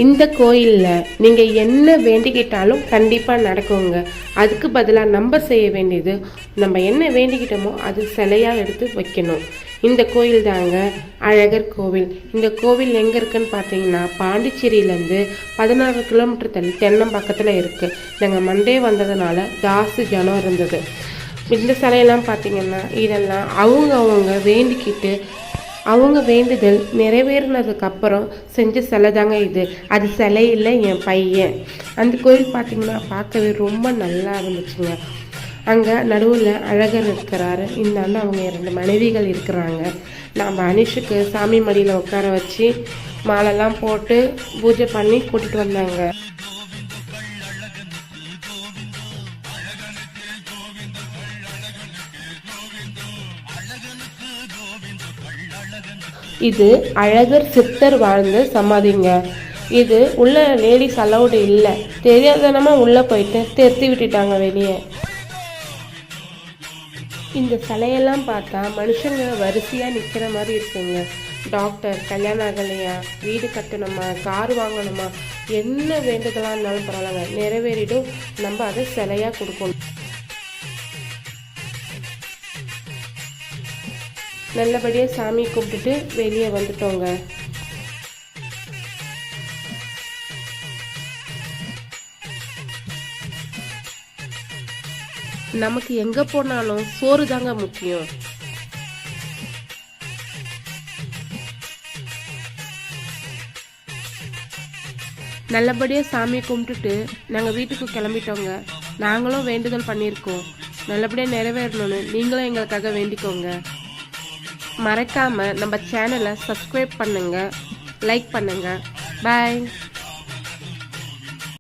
இந்த கோயிலில் நீங்கள் என்ன வேண்டிக்கிட்டாலும் கண்டிப்பாக நடக்குங்க. அதுக்கு பதிலாக நம்ம செய்ய வேண்டியது, நம்ம என்ன வேண்டிக்கிட்டோமோ அது சிலையாக எடுத்து வைக்கணும். இந்த கோயில் தாங்க அழகர் கோவில். இந்த கோவில் எங்கே இருக்குன்னு பார்த்தீங்கன்னா, பாண்டிச்சேரியிலேருந்து 16 கிலோமீட்டர் தள்ளி தென்னம்பாக்கத்தில் இருக்குது. நாங்கள் மண்டே வந்ததுனால ஜாஸ்தி ஜனம் இருந்தது. இந்த சிலையெல்லாம் பார்த்தீங்கன்னா, இதெல்லாம் அவங்க வேண்டிக்கிட்டு அவங்க வேண்டுதல் நிறைவேறினதுக்கப்புறம் செஞ்ச சிலை தாங்க இது. அது சிலையில் என் பையன். அந்த கோயில் பார்த்திங்கன்னா பார்க்கவே ரொம்ப நல்லா இருந்துச்சுங்க. அங்கே நடுவில் அழகர் இருக்கிறாரு. இந்தாண்டு அவங்க 2 மனைவிகள் இருக்கிறாங்க. நான் அனிஷுக்கு சாமி மடியில் உட்கார வச்சு மாலைலாம் போட்டு பூஜை பண்ணி கூட்டிகிட்டு வந்தாங்க. இது அழகர் சித்தர் வாழ்ந்த சமாதிங்க. இது உள்ள லேடிஸ் அலௌடு இல்லை. தெரியாதனமா உள்ள போயிட்டு திருத்தி விட்டுட்டாங்க வெளியே. இந்த சிலையெல்லாம் பார்த்தா மனுஷங்க வரிசையாக நிற்கிற மாதிரி இருக்குங்க. டாக்டர், கல்யாணம் ஆகலையா, வீடு கட்டணுமா, கார் வாங்கணுமா, என்ன வேண்டுதலாக இருந்தாலும் பரவாயில்ல, நிறைவேறிடும். நம்ம அதை சிலையாக கொடுக்கணும். நல்லபடியாக சாமி கும்பிட்டுட்டு வெளியே வந்துட்டோங்க. நமக்கு எங்கே போனாலும் சோறு தாங்க முக்கியம். நல்லபடியாக சாமி கும்பிட்டுட்டு நாங்கள் வீட்டுக்கு கிளம்பிட்டோங்க. நாங்களும் வேண்டுதல் பண்ணியிருக்கோம். நல்லபடியாக நிறைவேறணும்னு நீங்களும் எங்களுக்காக வேண்டிக்கோங்க. மறக்காமல் நம்ம சேனலை சப்ஸ்கிரைப் பண்ணுங்கள், லைக் பண்ணுங்கள். பாய்.